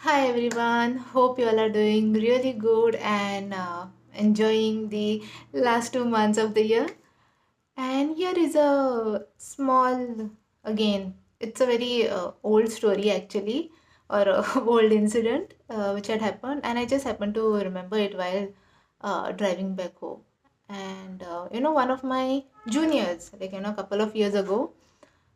Hi everyone, hope you all are doing really good and enjoying the last 2 months of the year. And here is a small, again, it's a very old story actually, or a old incident which had happened, and I just happened to remember it while driving back home. And one of my juniors, a couple of years ago,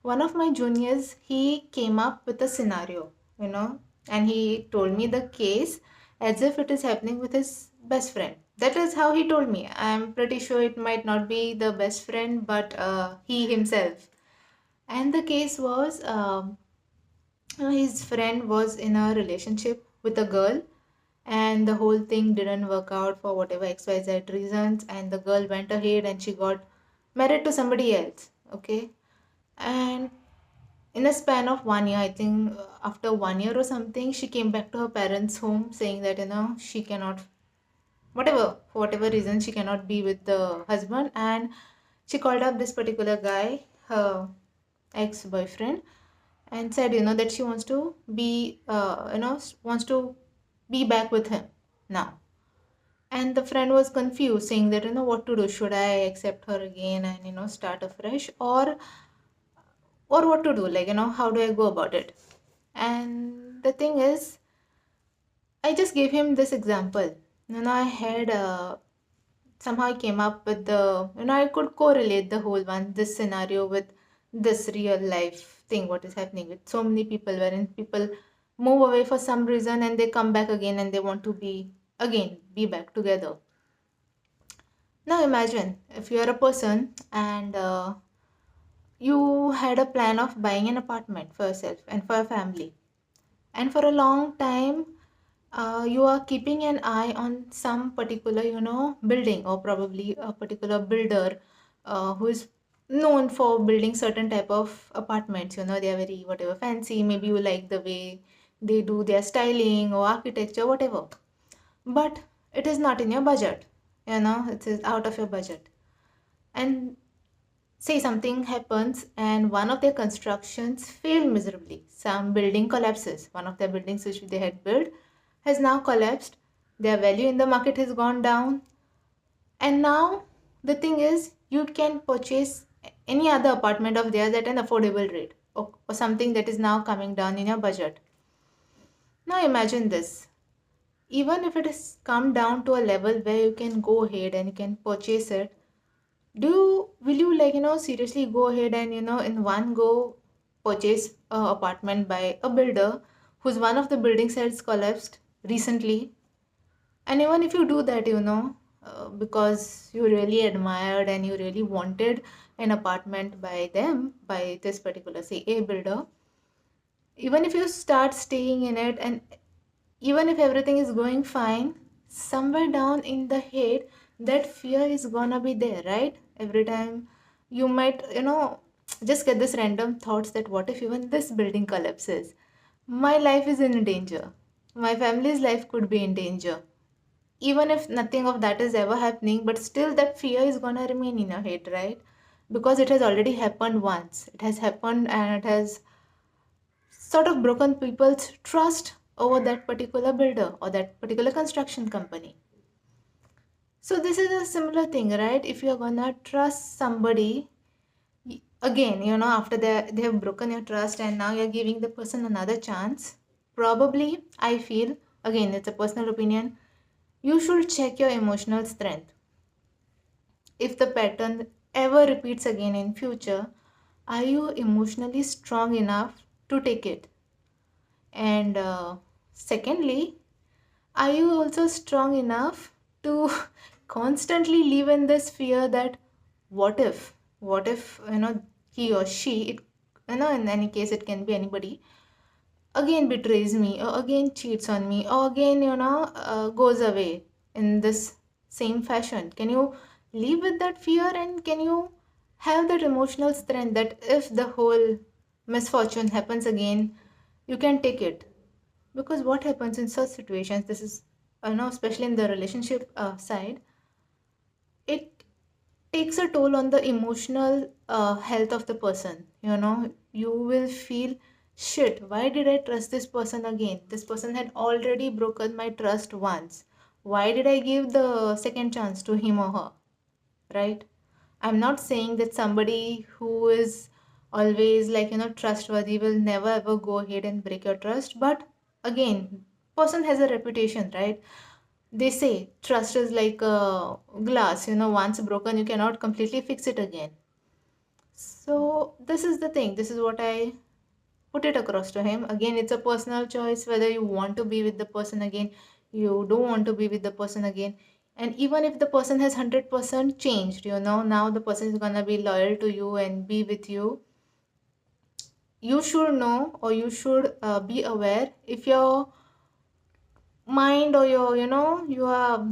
one of my juniors, he came up with a scenario, you know, and he told me the case as if it is happening with his best friend. That is how he told me. I'm pretty sure it might not be the best friend, but he himself. And the case was his friend was in a relationship with a girl, and the whole thing didn't work out for whatever XYZ reasons, and the girl went ahead and she got married to somebody else. Okay. And in a span of 1 year, I think after 1 year or something, she came back to her parents' home saying that, she cannot, for whatever reason, she cannot be with the husband. And she called up this particular guy, her ex boyfriend, and said, that she wants to be, wants to be back with him now. And the friend was confused, saying that, what to do. Should I accept her again and, start afresh? Or what to do? How do I go about it? And the thing is, I just gave him this example. I had somehow I came up with I could correlate the whole one, this scenario with this real life thing, what is happening with so many people, wherein people move away for some reason and they come back again and they want to be back together. Now imagine if you are a person and you had a plan of buying an apartment for yourself and for your family, and for a long time you are keeping an eye on some particular building, or probably a particular builder who is known for building certain type of apartments. They are very whatever fancy, maybe you like the way they do their styling or architecture, whatever, but it is not in your budget. It is out of your budget. And say something happens and one of their constructions failed miserably. Some building collapses. One of their buildings which they had built has now collapsed. Their value in the market has gone down. And now the thing is, you can purchase any other apartment of theirs at an affordable rate, or something that is now coming down in your budget. Now imagine this. Even if it has come down to a level where you can go ahead and you can purchase it, will you seriously go ahead and in one go purchase a apartment by a builder whose one of the buildings has collapsed recently? And even if you do that, because you really admired and you really wanted an apartment by them, by this particular, say, a builder, even if you start staying in it, and even if everything is going fine, somewhere down in the head, that fear is gonna be there, right? Every time you might, just get this random thoughts that what if even this building collapses? My life is in danger. My family's life could be in danger. Even if nothing of that is ever happening, but still that fear is gonna remain in your head, right? Because it has already happened once. It has happened and it has sort of broken people's trust over that particular builder or that particular construction company. So this is a similar thing, right? If you're gonna trust somebody again, after they have broken your trust and now you're giving the person another chance, probably I feel, again it's a personal opinion, you should check your emotional strength. If the pattern ever repeats again in future, are you emotionally strong enough to take it? And secondly, are you also strong enough to constantly live in this fear that what if he or she, in any case it can be anybody, again betrays me or again cheats on me or again goes away in this same fashion? Can you live with that fear, and can you have that emotional strength that if the whole misfortune happens again, you can take it? Because what happens in such situations, this is especially in the relationship side, it takes a toll on the emotional health of the person. You will feel shit, why did I trust this person again? This person had already broken my trust once. Why did I give the second chance to him or her? Right? I'm not saying that somebody who is always like, trustworthy will never ever go ahead and break your trust. But again, person has a reputation, right? They say trust is like a glass, once broken, you cannot completely fix it again. So this is the thing. This is what I put it across to him. Again, it's a personal choice whether you want to be with the person again, you don't want to be with the person again. And even if the person has 100% changed, now the person is gonna be loyal to you and be with you, you should know, or you should be aware if your mind, or you are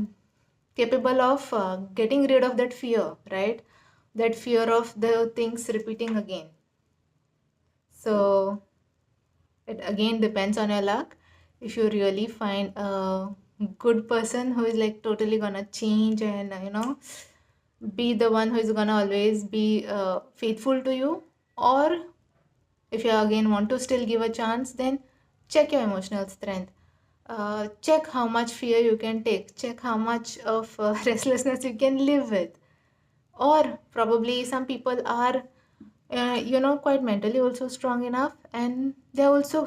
capable of getting rid of that fear, right? That fear of the things repeating again. So it again depends on your luck. If you really find a good person who is like totally gonna change and be the one who is gonna always be faithful to you, or if you again want to still give a chance, then check your emotional strength. Check how much fear you can take. Check how much of restlessness you can live with. Or probably some people are quite mentally also strong enough, and they're also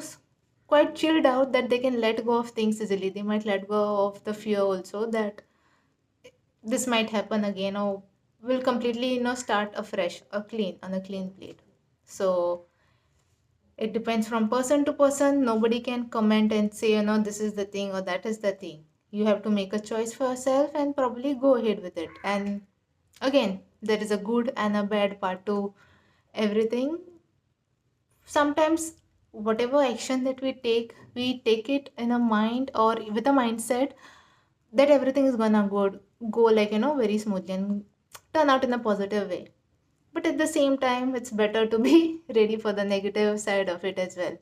quite chilled out that they can let go of things easily. They might let go of the fear also that this might happen again, or will completely start afresh, a clean on a clean plate. So it depends from person to person. Nobody can comment and say, this is the thing or that is the thing. You have to make a choice for yourself and probably go ahead with it. And again, there is a good and a bad part to everything. Sometimes whatever action that we take it in a mind or with a mindset that everything is gonna go like very smoothly and turn out in a positive way. But at the same time, it's better to be ready for the negative side of it as well.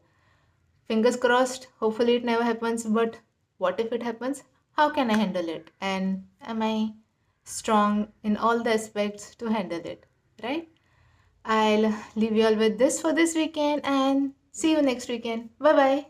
Fingers crossed, hopefully it never happens, but what if it happens? How can I handle it? And am I strong in all the aspects to handle it? Right? I'll leave you all with this for this weekend and see you next weekend. Bye bye.